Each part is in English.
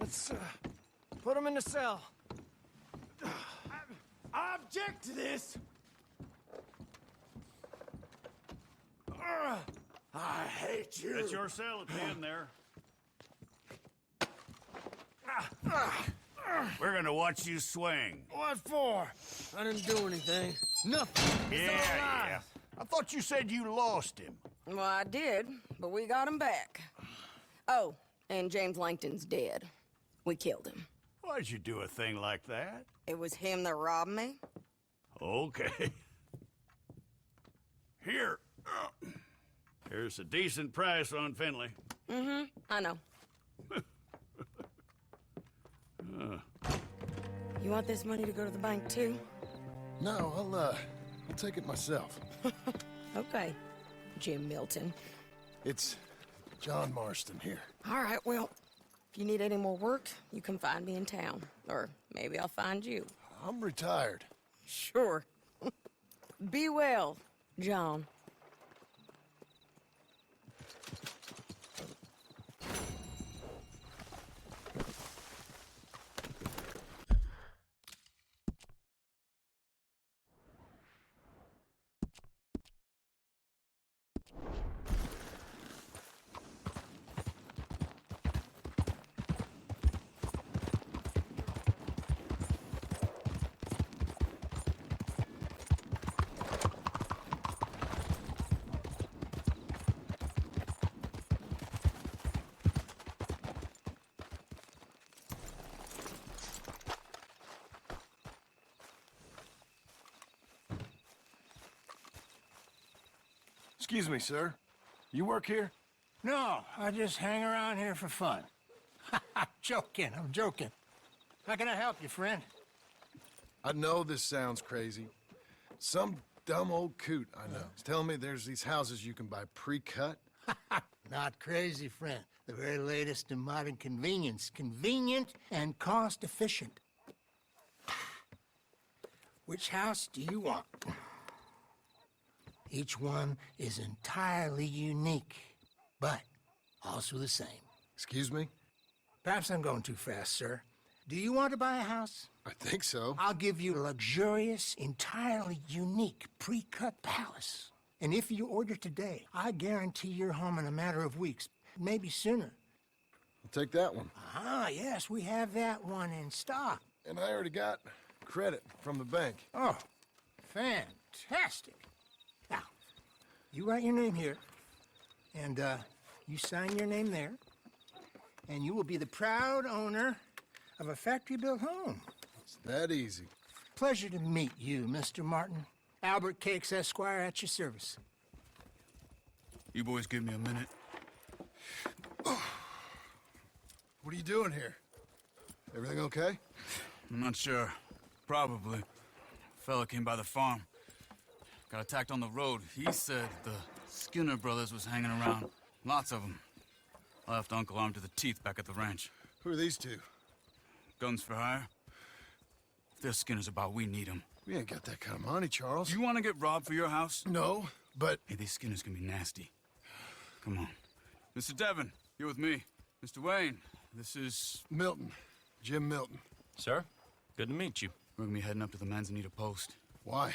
Let's, put him in the cell. I object to this! I hate you! It's your cell at the end there. We're gonna watch you swing. What for? I didn't do anything. Nothing. It's all lies. I thought you said you lost him. Well, I did, but we got him back. Oh, and James Langton's dead. We killed him. Why'd you do a thing like that? It was him that robbed me. Okay. Here. Here's a decent price on Finley. Mm-hmm, I know. You want this money to go to the bank, too? No, I'll take it myself. Okay, Jim Milton. It's John Marston here. All right, well, if you need any more work, you can find me in town. Or maybe I'll find you. I'm retired. Sure. Be well, John. Excuse me, sir. You work here? No, I just hang around here for fun. I'm joking. How can I help you, friend? I know this sounds crazy. Some dumb old coot I know is telling me there's these houses you can buy pre-cut. Not crazy, friend. The very latest in modern convenience. Convenient and cost-efficient. Which house do you want? Each one is entirely unique, but also the same. Excuse me? Perhaps I'm going too fast, sir. Do you want to buy a house? I think so. I'll give you a luxurious, entirely unique, pre-cut palace. And if you order today, I guarantee you're home in a matter of weeks, maybe sooner. I'll take that one. Ah, yes, we have that one in stock. And I already got credit from the bank. Oh, fantastic. Now, you write your name here, and you sign your name there, and you will be the proud owner of a factory-built home. It's that easy. Pleasure to meet you, Mr. Martin. Albert Cakes, Esquire, at your service. You boys give me a minute. What are you doing here? Everything okay? I'm not sure. Probably. Fella came by the farm. Got attacked on the road. He said the Skinner brothers was hanging around. Lots of them. I left Uncle armed to the teeth back at the ranch. Who are these two? Guns for hire. If they're Skinner's about, we need them. We ain't got that kind of money, Charles. Do you want to get robbed for your house? No, but... Hey, these Skinners can be nasty. Come on. Mr. Devon, you're with me. Mr. Wayne, this is... Milton. Jim Milton. Sir, good to meet you. We're gonna be heading up to the Manzanita post. Why?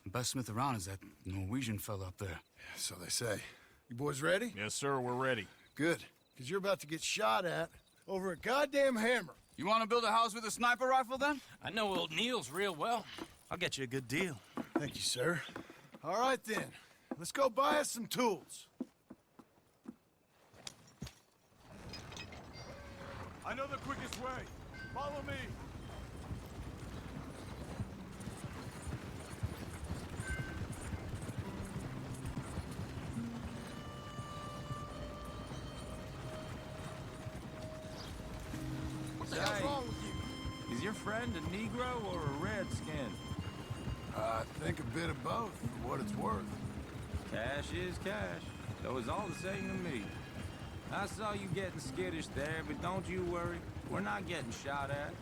The best smith around is that Norwegian fella up there. So they say. You boys ready? Yes, sir, we're ready. Good. Because you're about to get shot at over a goddamn hammer. You want to build a house with a sniper rifle, then? I know old Neil's real well. I'll get you a good deal. Thank you, sir. All right, then. Let's go buy us some tools. I know the quickest way. Follow me. What the hell's wrong with you? Is your friend a Negro or a Redskin? I think a bit of both, for what it's worth. Cash is cash, though it's all the same to me. I saw you getting skittish there, but don't you worry. We're not getting shot at.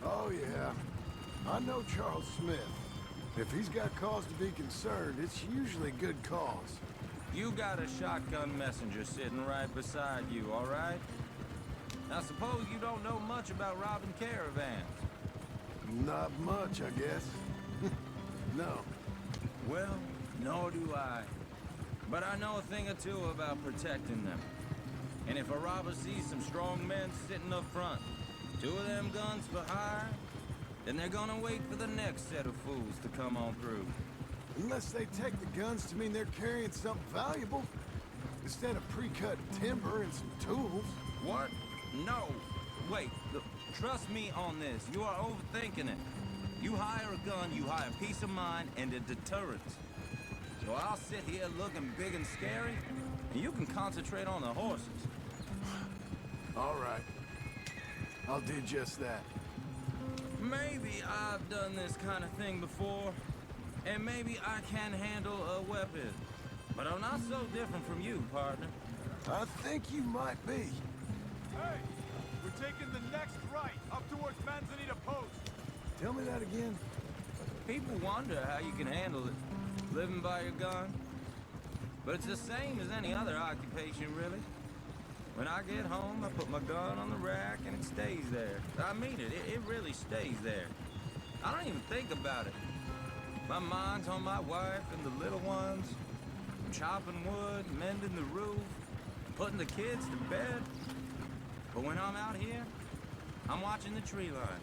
Oh, yeah. I know Charles Smith. If he's got cause to be concerned, it's usually good cause. You got a shotgun messenger sitting right beside you, all right? I suppose you don't know much about robbing caravans. Not much, I guess. No. Well, nor do I. But I know a thing or two about protecting them. And if a robber sees some strong men sitting up front, 2 of them guns for hire, then they're gonna wait for the next set of fools to come on through. Unless they take the guns to mean they're carrying something valuable. Instead of pre-cut timber and some tools. What? No. Wait, look, trust me on this. You are overthinking it. You hire a gun, you hire peace of mind and a deterrence. So I'll sit here looking big and scary, and you can concentrate on the horses. All right. I'll do just that. Maybe I've done this kind of thing before, and maybe I can handle a weapon. But I'm not so different from you, partner. I think you might be. Hey! We're taking the next right, up towards Manzanita Post. Tell me that again. People wonder how you can handle it, living by your gun. But it's the same as any other occupation, really. When I get home, I put my gun on the rack and it stays there. I mean it, it really stays there. I don't even think about it. My mind's on my wife and the little ones. I'm chopping wood, mending the roof, putting the kids to bed. But when I'm out here, I'm watching the tree line.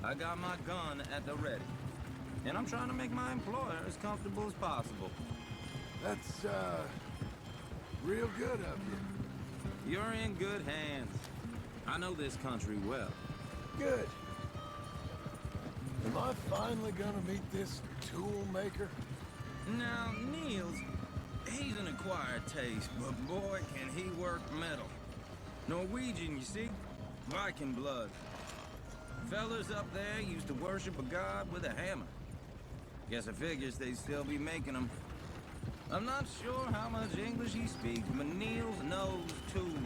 I got my gun at the ready. And I'm trying to make my employer as comfortable as possible. That's, real good of you. You're in good hands. I know this country well. Good. Am I finally gonna meet this tool maker? Now, Niels, he's an acquired taste, but boy, can he work metal. Norwegian, you see? Viking blood. Fellas up there used to worship a god with a hammer. Guess I figures they'd still be making them. I'm not sure how much English he speaks, but Niels knows tools.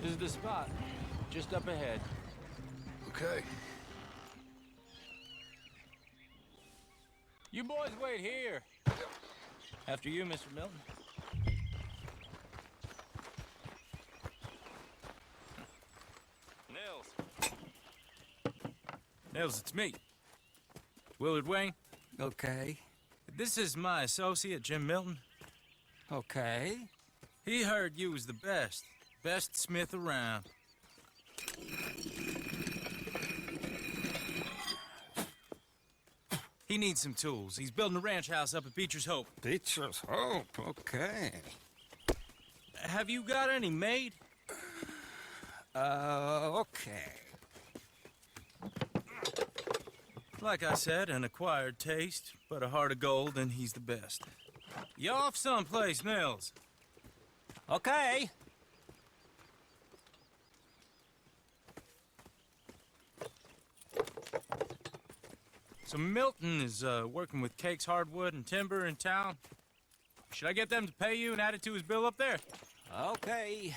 This is the spot. Just up ahead. Okay. You boys wait here. After you, Mr. Milton. Nels, it's me. Willard Wayne. Okay. This is my associate, Jim Milton. Okay. He heard you was the best. Best smith around. He needs some tools. He's building a ranch house up at Beecher's Hope. Beecher's Hope, okay. Have you got any made? Okay. Like I said, an acquired taste, but a heart of gold, and he's the best. You off someplace, Nels? Okay. So Milton is working with Cake's Hardwood and Timber in town. Should I get them to pay you and add it to his bill up there? Okay.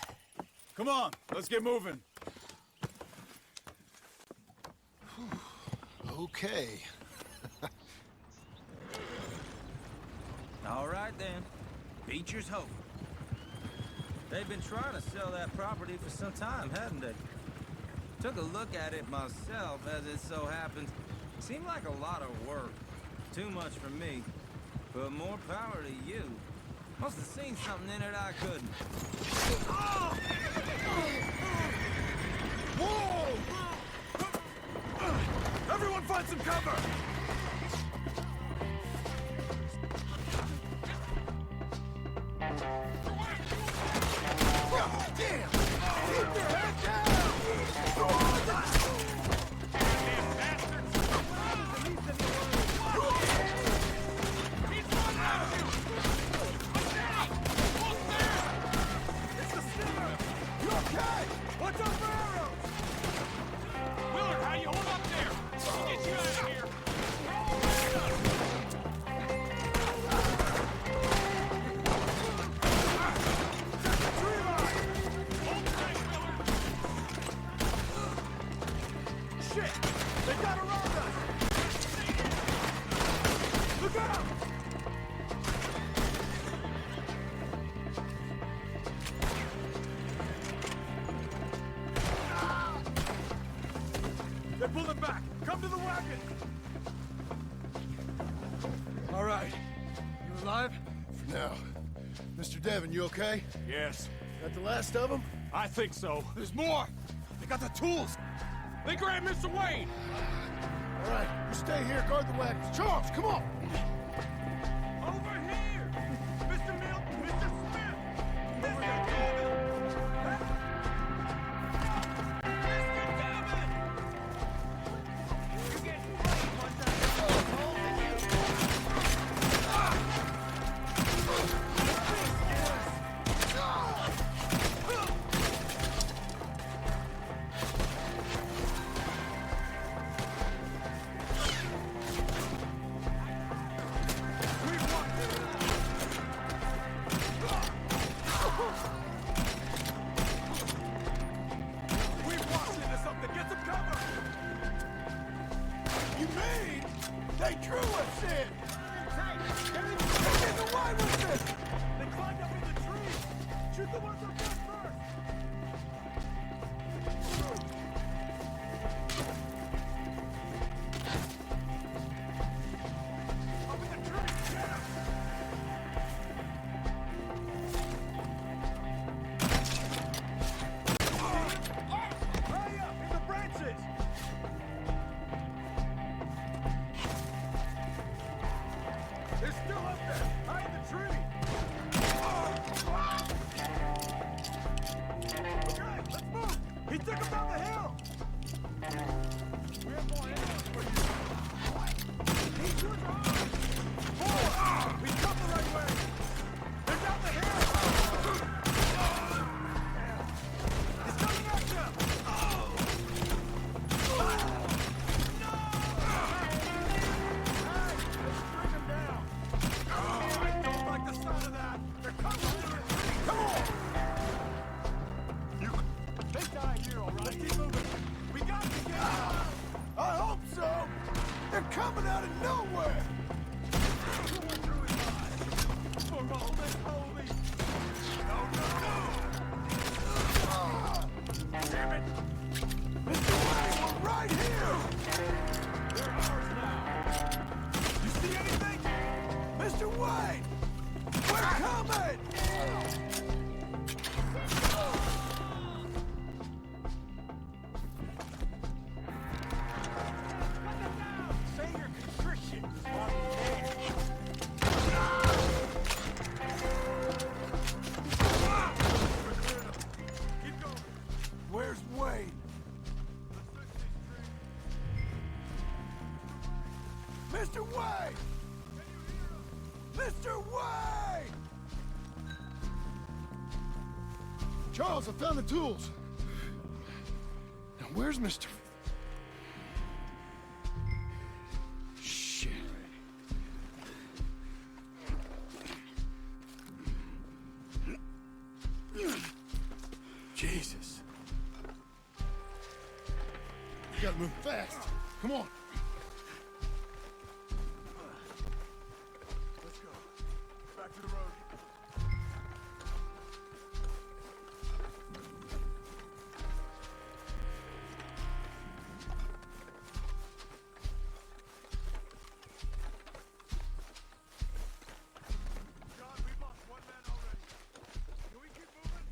Come on, let's get moving. Okay. All right, then. Beecher's Hope. They've been trying to sell that property for some time, hadn't they? Took a look at it myself, as it so happens. Seemed like a lot of work. Too much for me. But more power to you. Must have seen something in it I couldn't. Whoa! Everyone find some cover! God damn! Keep your head down! Damn bastards! He's running at you! Look out! Who's there? It's the skipper! You okay? Watch out for arrows! Willard, how you hold up there? We'll get you out of here! Shit! They got around us! Look out! pulling back. Come to the wagon. All right. You alive? For now. Mr. Devon, you okay? Yes, Got the last of them? I think so. There's more. They got the tools. They grabbed Mr. Wayne. All right, you stay here, guard the wagons. Charles, come on! Over here! Mr. Milton, Mr. Smith! Mr. Devon! Mr. Devon! You're getting played once I get hold of you. We've walked into something. Get some cover! You mean they drew us in? They did away with it! They climbed up in the trees! Shoot the ones up there first! Up in the trees! Get 'em! Hurry up! In the branches! They're still up there! High in the tree! Okay, let's move! He took him down the hill! We have more animals for you! He's yours on! Forward! We come the right way! They're down the hill! He's coming at you! Bring him down! I don't like the sound of that! They're coming to the tree! Come on! They die here, all right? Let's keep moving! We got to get out! I hope so! They're coming out of nowhere! Through his eyes! For all that's holy! No, no, no! Damn it! Mr. Wayne, we're right here! They're ours now! You see anything? Mr. Wayne! We're coming! Say your contrition while you can. Keep going. Where's Wayne? Mr. Wayne! Mr. Wayne! Charles, I found the tools. Now, where's Mr. Shit. Jesus. You gotta move fast. Come on. Let's go. Back to the road. John, we've lost one man already. Can we keep moving?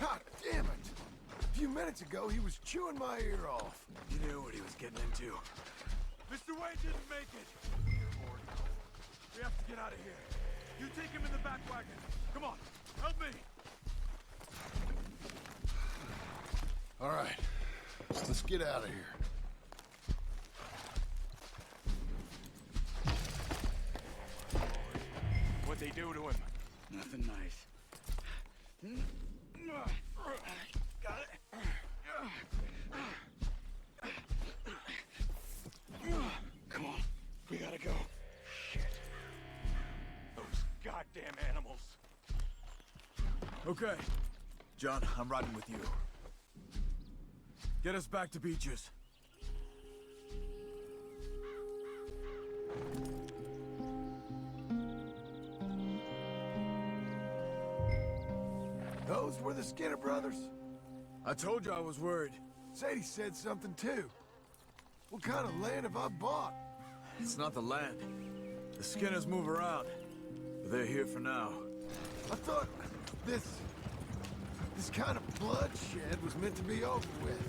God damn it. A few minutes ago, he was chewing my ear off. He knew what he was getting into. Mr. Wayne didn't make it. We have to get out of here. You take him in the back wagon. Come on, help me. All right. Let's get out of here. What'd they do to him? Nothing nice. Got it. Come on. We gotta go. Shit. Those goddamn animals. Okay. John, I'm riding with you. Get us back to Beaches. Those were the Skinner brothers? I told you I was worried. Sadie said something too. What kind of land have I bought? It's not the land. The Skinners move around. But they're here for now. I thought this kind of bloodshed was meant to be over with.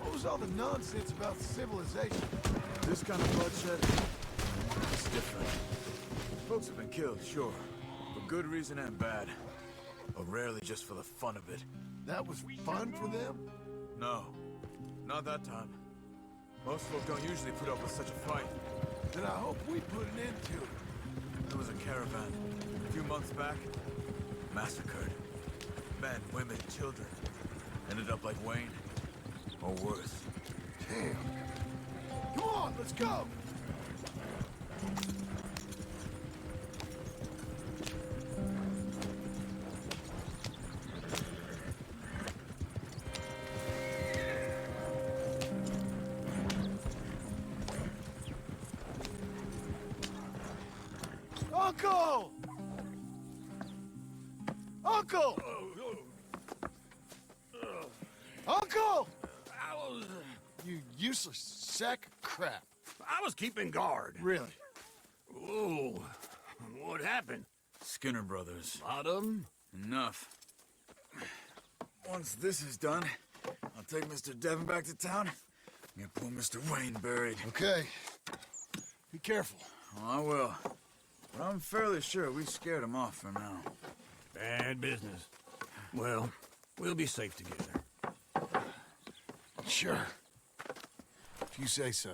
What was all the nonsense about civilization? This kind of bloodshed is different. Folks have been killed, sure. For good reason and bad. But rarely just for the fun of it. That was fun for them? No. Not that time. Most folk don't usually put up with such a fight. Then I hope we put an end to it. There was a caravan a few months back. Massacred. Men, women, children. Ended up like Wayne. Or worse. Damn. Come on, let's go! Uncle! Uncle! Uncle! You useless sack of crap. I was keeping guard. Really? Whoa. What happened? Skinner brothers. Lot of them? Enough. Once this is done, I'll take Mr. Devon back to town and get poor Mr. Wayne buried. Okay. Be careful. Oh, I will. But I'm fairly sure we scared him off for now. Bad business. Well, we'll be safe together. Sure. If you say so.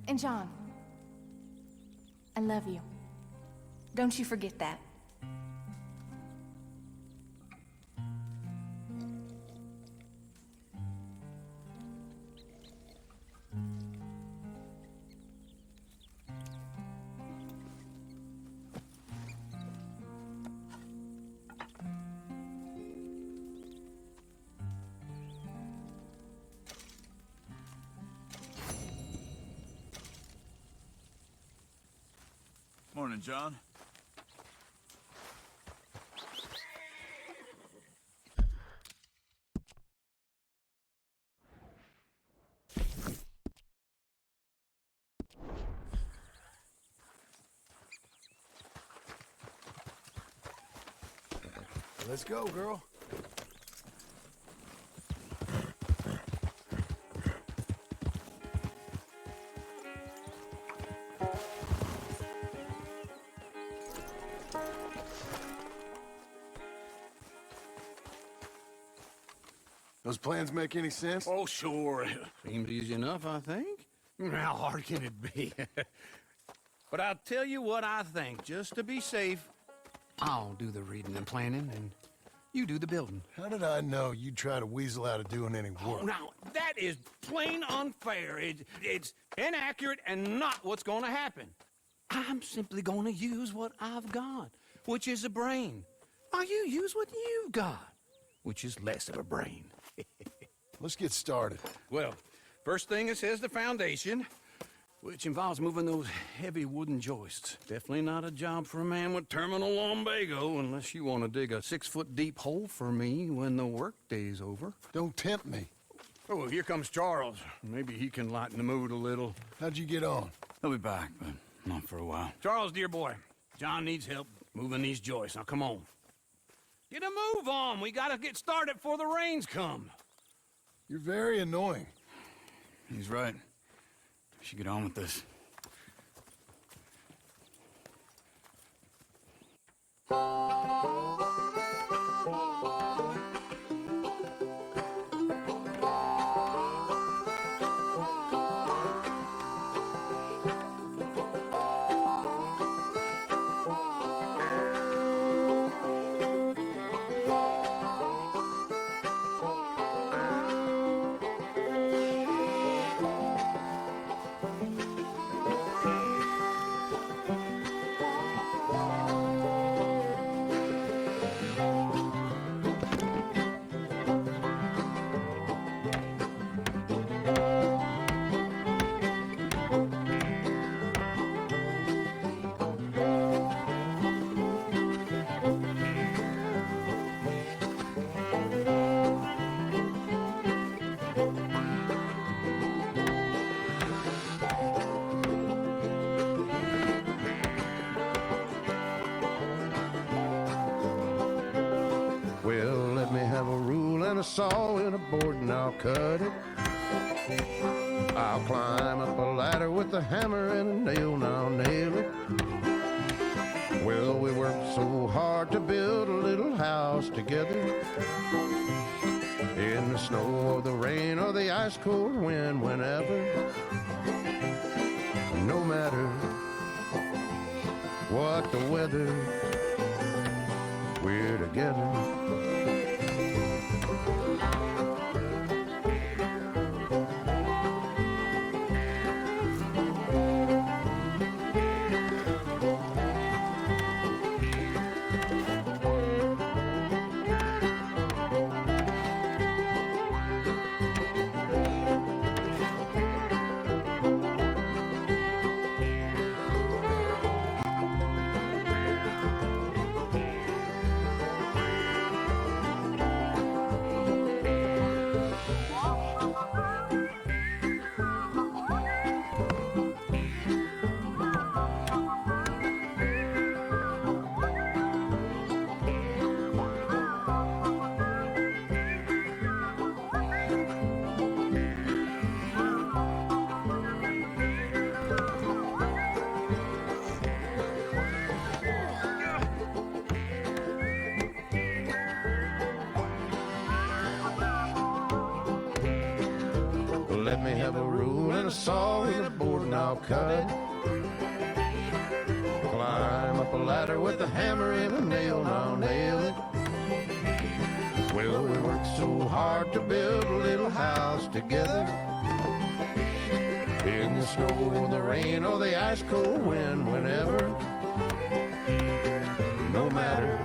And John, I love you. Don't you forget that. Morning, John. Let's go, girl. Those plans make any sense? Oh, sure. Seems easy enough, I think. How hard can it be? But I'll tell you what I think. Just to be safe, I'll do the reading and planning, and you do the building. How did I know you'd try to weasel out of doing any work? Oh, now, that is plain unfair. It's inaccurate and not what's going to happen. I'm simply going to use what I've got, which is a brain. While you use what you've got, which is less of a brain. Let's get started. Well, first thing it says the foundation, which involves moving those heavy wooden joists. Definitely not a job for a man with terminal lumbago, unless you want to dig a 6-foot deep hole for me when the workday's over. Don't tempt me. Oh, here comes Charles. Maybe he can lighten the mood a little. How'd you get on? He'll be back, but not for a while. Charles, dear boy, John needs help moving these joists. Now, come on. Get a move on. We gotta get started before the rains come. You're very annoying. He's right. We should get on with this. saw in a board and I'll cut it. I'll climb up a ladder with a hammer and a nail and I'll nail it. Well, we worked so hard to build a little house together. In the snow or the rain or the ice cold wind, whenever. No matter what the weather, we're together. Let me have a rule and a saw and a board and I'll cut it. Climb up a ladder with a hammer and a nail and I'll nail it. Well, we worked so hard to build a little house together. In the snow or the rain or the ice cold wind, whenever. No matter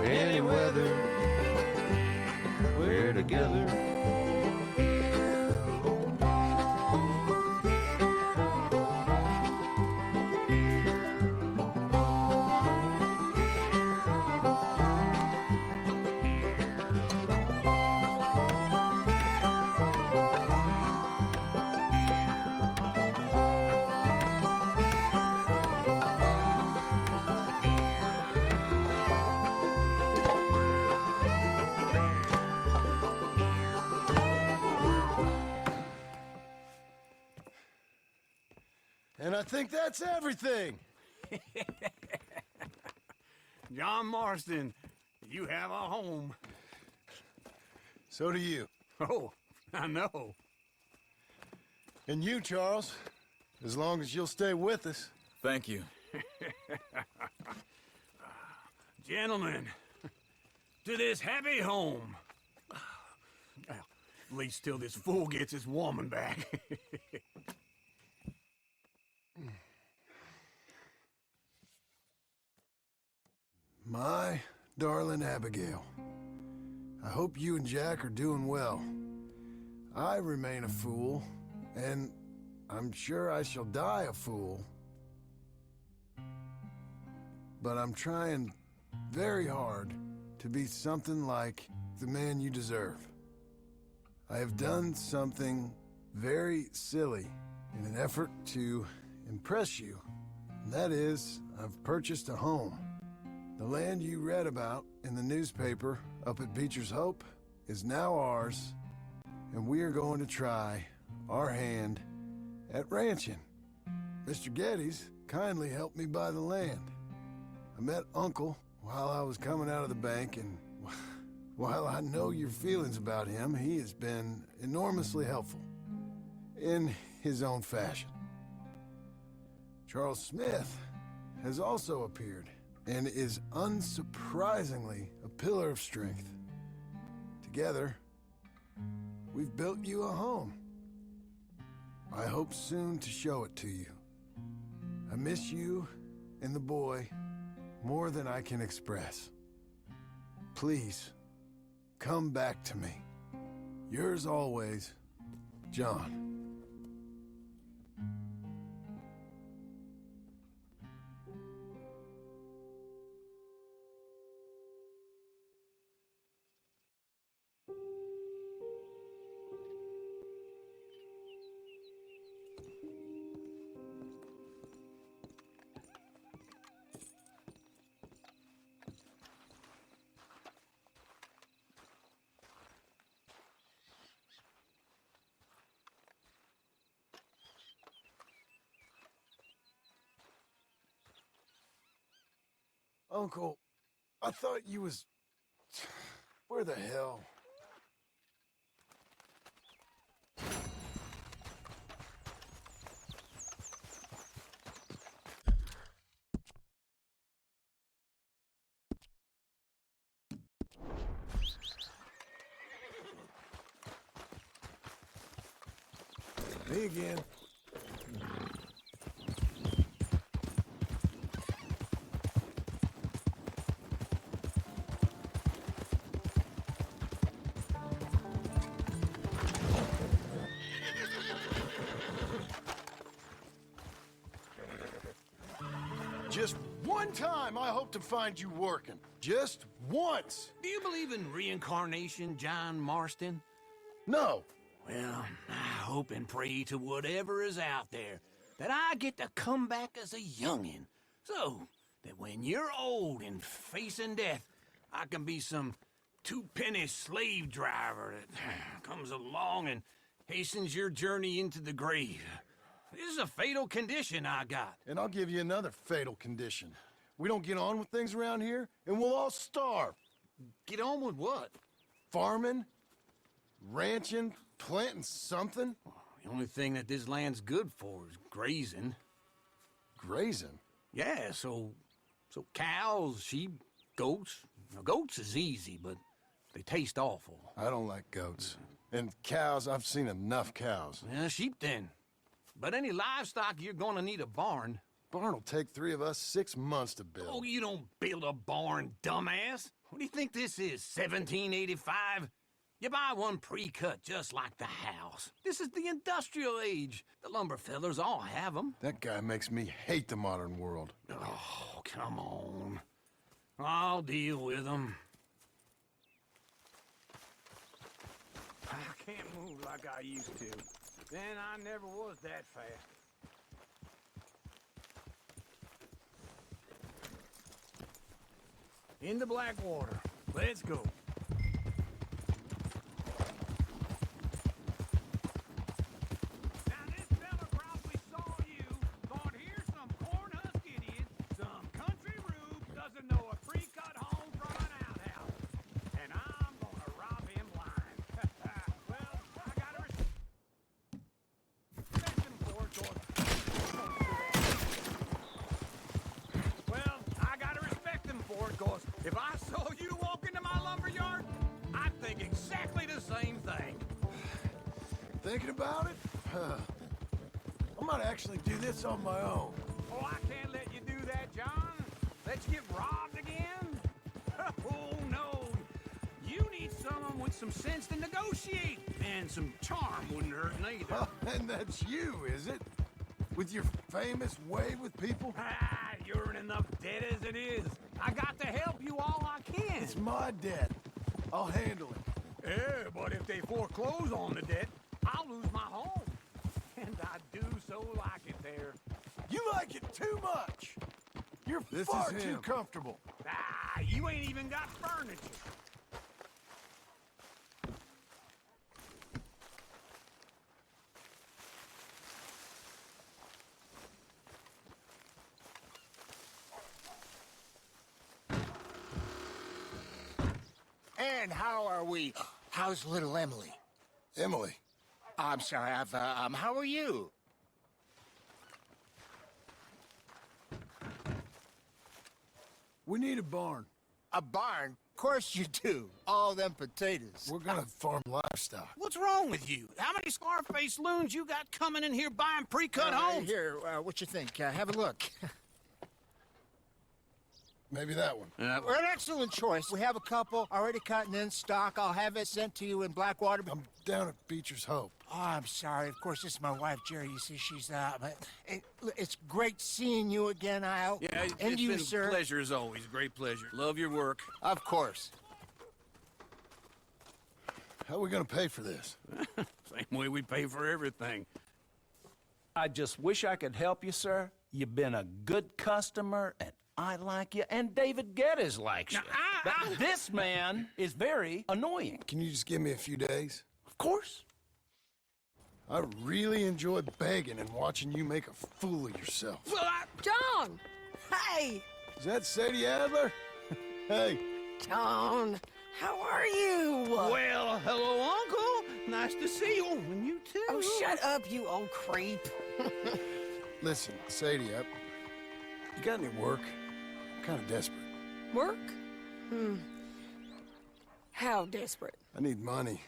any weather, we're together. And I think that's everything. John Marston, you have a home. So do you. Oh, I know. And you, Charles, as long as you'll stay with us. Thank you. Gentlemen, to this happy home. Well, at least till this fool gets his woman back. My darling Abigail, I hope you and Jack are doing well. I remain a fool, and I'm sure I shall die a fool. But I'm trying very hard to be something like the man you deserve. I have done something very silly in an effort to impress you. And that is, I've purchased a home. The land you read about in the newspaper up at Beecher's Hope is now ours, and we are going to try our hand at ranching. Mr. Geddes kindly helped me buy the land. I met Uncle while I was coming out of the bank, and while I know your feelings about him, he has been enormously helpful in his own fashion. Charles Smith has also appeared and is unsurprisingly a pillar of strength. Together, we've built you a home. I hope soon to show it to you. I miss you and the boy more than I can express. Please, come back to me. Yours always, John. Uncle, I thought you was... Where the hell? Me again. Just one time I hope to find you working. Just once. Do you believe in reincarnation, John Marston? No. Well, I hope and pray to whatever is out there that I get to come back as a youngin', so that when you're old and facing death, I can be some two-penny slave driver that comes along and hastens your journey into the grave. This is a fatal condition I got. And I'll give you another fatal condition. We don't get on with things around here, and we'll all starve. Get on with what? Farming, ranching, planting something. The only thing that this land's good for is grazing. Grazing? Yeah, so cows, sheep, goats. Now, goats is easy, but they taste awful. I don't like goats. And cows, I've seen enough cows. Yeah, sheep then. But any livestock, you're gonna need a barn. Barn will take 3 of us 6 months to build. Oh, you don't build a barn, dumbass. What do you think this is, 1785? You buy one pre-cut just like the house. This is the industrial age. The lumber fellers all have them. That guy makes me hate the modern world. Oh, come on. I'll deal with them. I can't move like I used to. Then I never was that fast. Into Blackwater. Let's go. Now this fella probably saw you, thought here's some corn-husk idiot, some country rube, doesn't know a pre-cut home from an outhouse. And I'm gonna rob him blind. Well, I gotta respect him for it, 'cause... Well, I gotta respect him for it, 'cause if I saw you walk into my lumber yard, I'd think exactly the same thing. Thinking about it? I might actually do this on my own. Oh, I can't let you do that, John. Let you get robbed again? Oh, no. You need someone with some sense to negotiate. And some charm wouldn't hurt neither. And that's you, is it? With your famous way with people? Ah, you're in enough debt as it is. I got to help you all I can. It's my debt. I'll handle it. Yeah, but if they foreclose on the debt, I'll lose my home. And I do so like it there. You like it too much. You're This far is too him. comfortable. Ah, you ain't even got furniture. And how are we? How's little Emily? Emily. I'm sorry, how are you? We need a barn. A barn? Of course you do. All them potatoes. We're gonna farm livestock. What's wrong with you? How many Scarface loons you got coming in here buying pre-cut homes? Here, what you think? Have a look. Maybe that one. We're an excellent choice. We have a couple already cut and in stock. I'll have it sent to you in Blackwater. I'm down at Beecher's Hope. Oh, I'm sorry. Of course, this is my wife, Jerry. You see, she's but it's great seeing you again, Al. Yeah, and it's you, been sir. a pleasure as always. Great pleasure. Love your work. Of course. How are we gonna pay for this? Same way we pay for everything. I just wish I could help you, sir. You've been a good customer, and I like you, and David Geddes likes you. But this man is very annoying. Can you just give me a few days? Of course. I really enjoy begging and watching you make a fool of yourself. Well, John! Hey! Is that Sadie Adler? Hey. John, how are you? Well, hello, Uncle. Nice to see you. And you too. Oh, shut up, you old creep. Listen, Sadie, you got any work? I'm kind of desperate. Work? How desperate? I need money.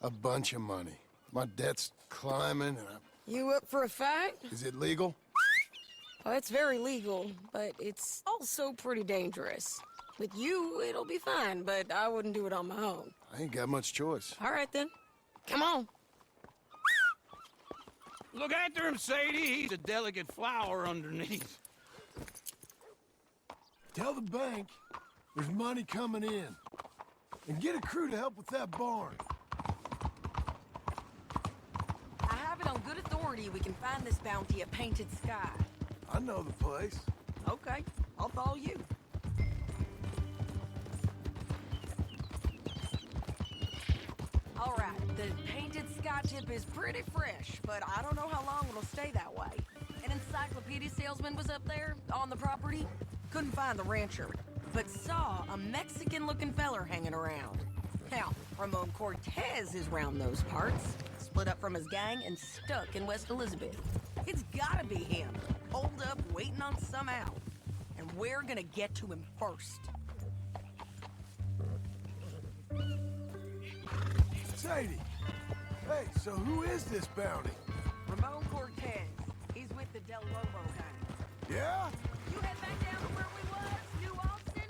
A bunch of money. My debt's climbing and You up for a fight? Is it legal? Well, it's very legal, but it's also pretty dangerous. With you, it'll be fine, but I wouldn't do it on my own. I ain't got much choice. All right, then. Come on. Look after him, Sadie. He's a delicate flower underneath. Tell the bank there's money coming in. And get a crew to help with that barn. I have it on good authority we can find this bounty at Painted Sky. I know the place. Okay, I'll follow you. All right, the Painted Sky tip is pretty fresh, but I don't know how long it'll stay that way. An encyclopedia salesman was up there on the property. Couldn't find the rancher, but saw a Mexican-looking feller hanging around. Now, Ramon Cortez is round those parts, split up from his gang and stuck in West Elizabeth. It's gotta be him, holed up waiting on some out. And we're gonna get to him first. Sadie! Hey, so who is this bounty? Ramon Cortez. He's with the Del Lobo gang. Yeah? You head back down to where we was, New Austin?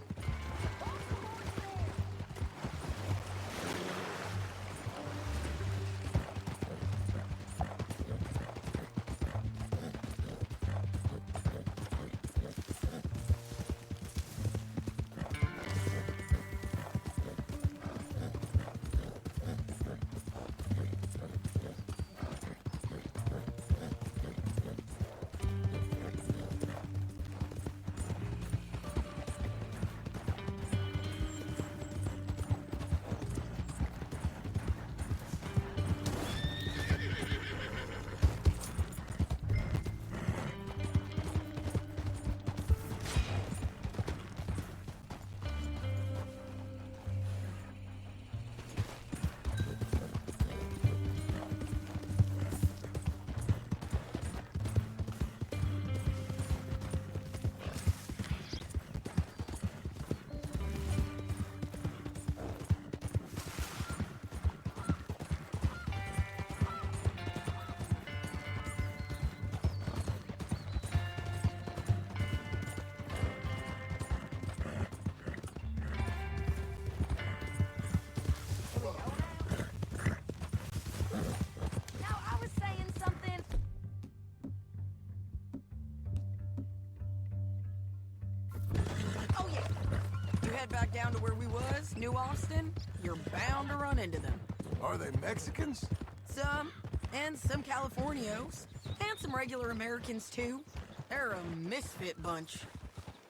Back down to where we was, New Austin, you're bound to run into them. Are they Mexicans? Some, and some Californios, and some regular Americans too. They're a misfit bunch.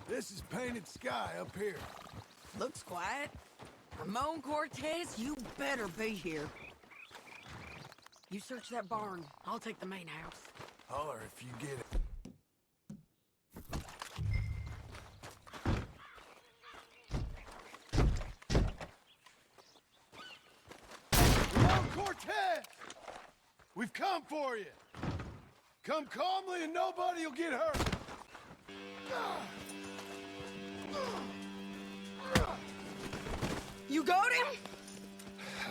This is Painted Sky up here. Looks quiet. Ramon Cortez, you better be here. You search that barn. I'll take the main house. Holler if you get it. Cortez! We've come for you. Come calmly and nobody will get hurt. You got him?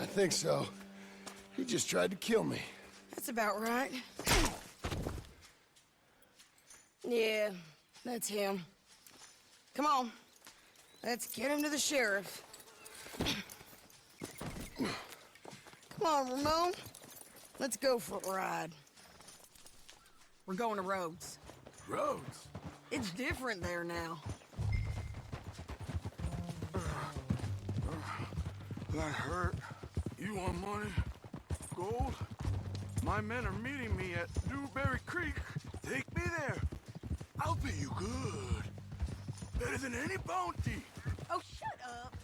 I think so. He just tried to kill me. That's about right. Yeah, that's him. Come on. Let's get him to the sheriff. Come on, Ramon. Let's go for a ride. We're going to Rhodes. Rhodes? It's different there now. That hurt. You want money? Gold? My men are meeting me at Newberry Creek. Take me there. I'll pay you good. Better than any bounty. Oh, shut up.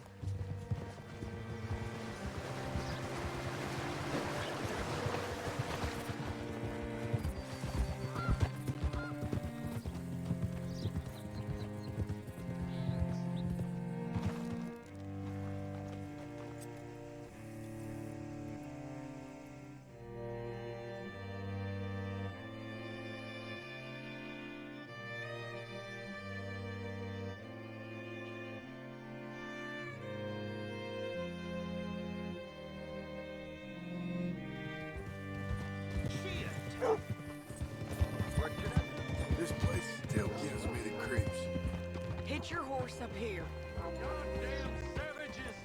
get your horse up here. Goddamn savages!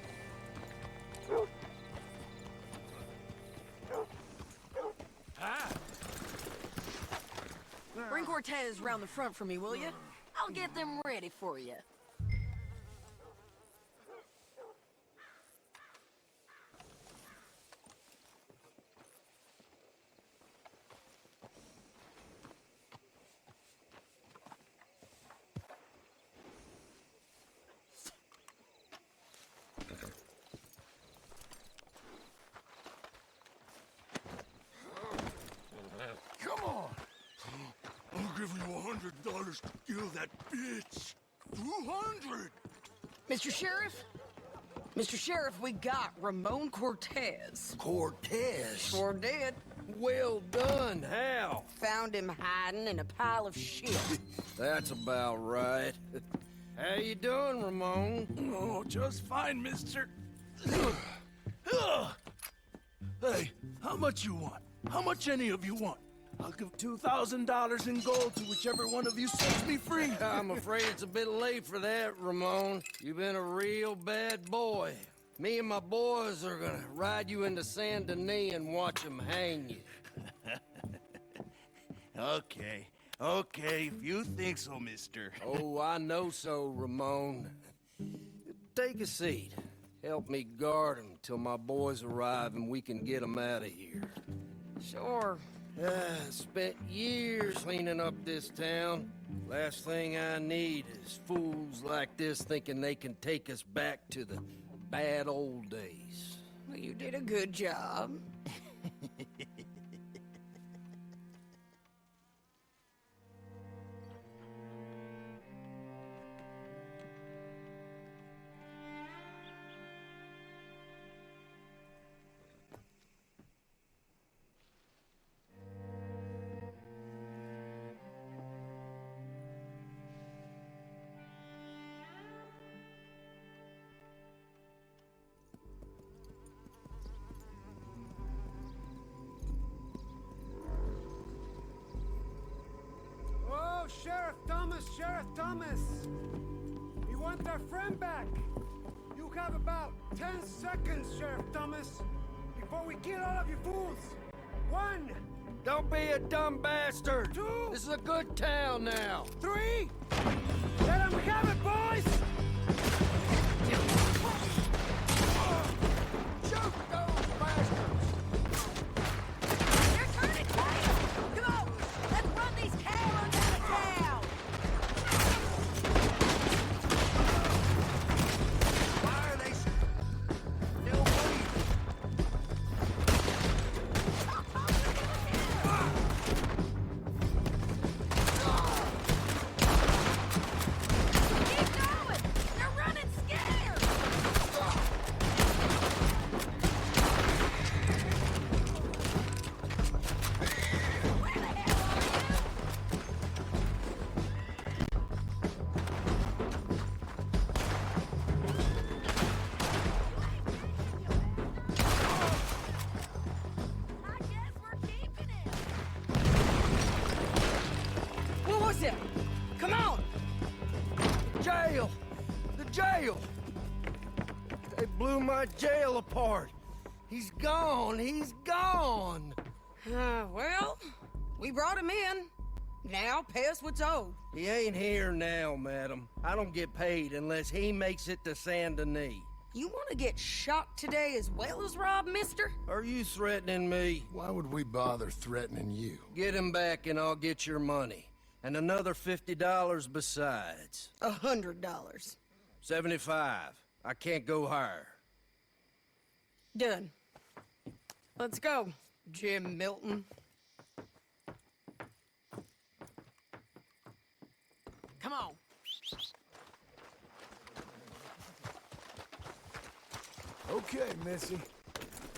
Bring Cortez round the front for me, will you? I'll get them ready for you. Come on! I'll give you $100 to kill that bitch! 200! Mr. Sheriff? Mr. Sheriff, we got Ramon Cortez. Cortez? Sure did. Well done. How? Found him hiding in a pile of shit. That's about right. How you doing, Ramon? Oh, just fine, mister. Hey, how much you want? How much any of you want? I'll give $2,000 in gold to whichever one of you sets me free. I'm afraid it's a bit late for that, Ramon. You've been a real bad boy. Me and my boys are gonna ride you into Saint Denis and watch them hang you. Okay, if you think so, mister. Oh, I know so, Ramon. Take a seat. Help me guard them till my boys arrive and we can get them out of here. Sure. Spent years cleaning up this town. Last thing I need is fools like this thinking they can take us back to the bad old days. Well, you did a good job. Oh, Sheriff Thomas! We want our friend back! You have about 10 seconds, Sheriff Thomas, before we kill all of you fools! 1! Don't be a dumb bastard! 2! This is a good town now! 3! Let them have it, boys! Shoot those bastards! They're turning tail! Come on! Let's run these cowards out of town! Why are they still Keep going! They're running scared! Where the hell are you? I guess we're keeping it. What was it? Come on! Jail! The jail! They blew my jail apart! He's gone! He's gone! Well, we brought him in. Now pay us what's owed. He ain't here now, madam. I don't get paid unless he makes it to Saint Denis. You want to get shot today as well as Rob, mister? Are you threatening me? Why would we bother threatening you? Get him back and I'll get your money. And another $50 besides. $100. 75. I can't go higher. Done. Let's go, Jim Milton. Come on. Okay, Missy.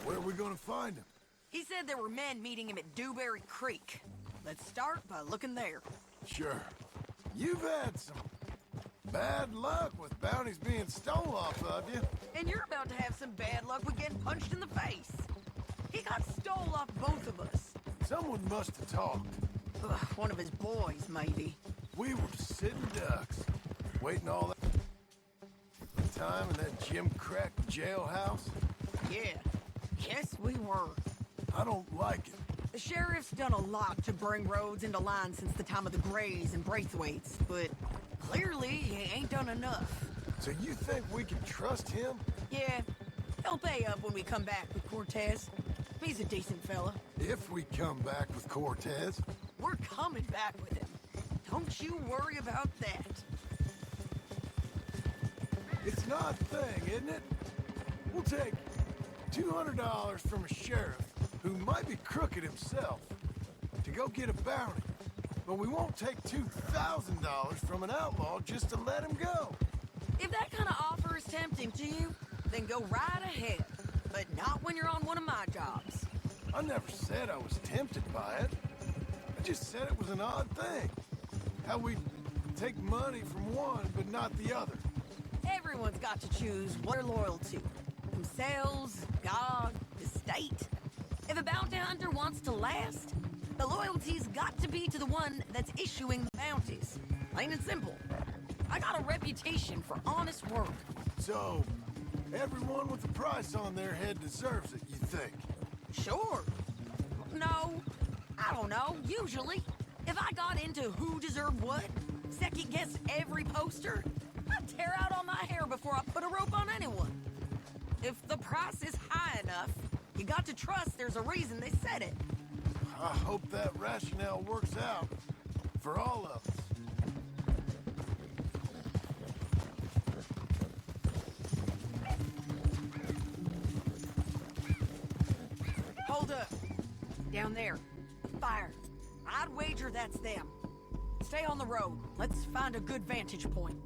Where are we gonna find him? He said there were men meeting him at Dewberry Creek. Let's start by looking there. Sure. You've had some bad luck with bounties being stole off of you. And you're about to have some bad luck with getting punched in the face. He got stole off both of us. Someone must have talked. Ugh, one of his boys, maybe. We were sitting ducks. Waiting all that time in that Jim Crack jailhouse? Yeah. Yes, we were. I don't like it. The sheriff's done a lot to bring roads into line since the time of the Grays and Braithwaites, but clearly he ain't done enough. So you think we can trust him? Yeah, he'll pay up when we come back with Cortez. He's a decent fella. If we come back with Cortez. We're coming back with him. Don't you worry about that. It's an odd thing, isn't it? We'll take $200 from a sheriff who might be crooked himself to go get a bounty. But we won't take $2,000 from an outlaw just to let him go. If that kind of offer is tempting to you, then go right ahead. But not when you're on one of my jobs. I never said I was tempted by it. I just said it was an odd thing. How we take money from one but not the other. Everyone's got to choose what they're loyal to. Themselves, God, the state. If a bounty hunter wants to last, the loyalty's got to be to the one that's issuing the bounties. Plain and simple. I got a reputation for honest work. So, everyone with a price on their head deserves it, you think? Sure. No, I don't know, usually. If I got into who deserved what, second-guessed every poster, I'd tear out all my hair before I put a rope on anyone. If the price is high enough, you got to trust there's a reason they said it. I hope that rationale works out for all of us. Hold up. Down there. Fire. I'd wager that's them. Stay on the road. Let's find a good vantage point.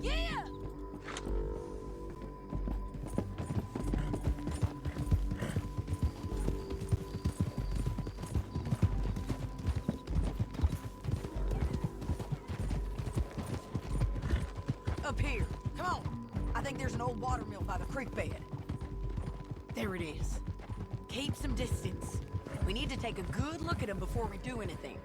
Yeah! Up here. Come on. I think there's an old water mill by the creek bed. There it is. Keep some distance. We need to take a good look at him before we do anything.